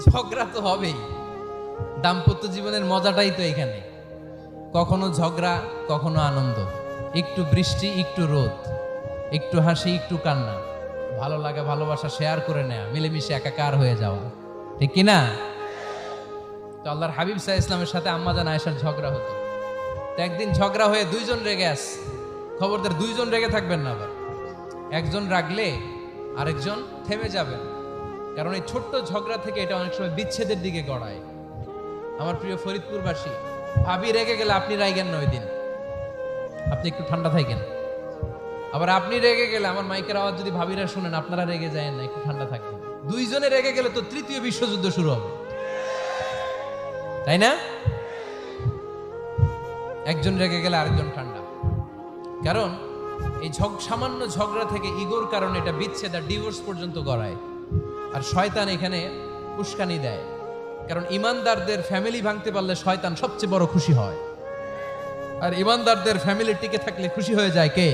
ঝগড়া তো হবেই, দাম্পত্য জীবনের মজাটাই তো এখানে। কখনো ঝগড়া, কখনো আনন্দ, একটু বৃষ্টি, একটু রোদ, একটু হাসি, একটু কান্না, ভালো লাগা ভালোবাসা শেয়ার করে নেয়া, মিলেমিশে একাকার হয়ে যাওয়া, ঠিক কিনা? তো আল্লাহর হাবিব সাল্লাল্লাহু আলাইহি ইসলামের সাথে আম্মা জান আয়েশার ঝগড়া হতো। তো একদিন ঝগড়া হয়ে দুইজন রেগে আছে। খবরদার দুইজন রেগে থাকবেন না, আবার একজন রাগলে আরেকজন থেমে যাবেন, কারণ এই ছোট্ট ঝগড়া থেকে এটা অনেক সময় বিচ্ছেদের দিকে গড়ায়। আমার প্রিয় ফরিদপুরবাসী, ভাবি রেগে গেলে আপনি রাইগেন না, ওই দিন আপনি একটু ঠান্ডা থাকেন। আবার আপনি রেগে গেলে, আমার মাইকের আওয়াজ যদি ভাবিরা শুনেন, আপনারা রেগে যায় না, একটু ঠান্ডা থাকবেন। দুইজনে রেগে গেলে তো তৃতীয় বিশ্বযুদ্ধ শুরু হবে, তাই না? একজন রেগে গেলে আরেকজন ঠান্ডা, কারণ এই সামান্য ঝগড়া থেকে ইগোর কারণে এটা বিচ্ছেদ আর ডিভোর্স পর্যন্ত গড়ায়। আর শয়তান এখানে উস্কানি দেয়, কারণ ইমানদারদের ফ্যামিলি ভাঙতে পারলে শয়তান সবচেয়ে বড় খুশি হয়, আর ইমানদারদের ফ্যামিলি টিকে থাকলে খুশি হয়ে যায় কে?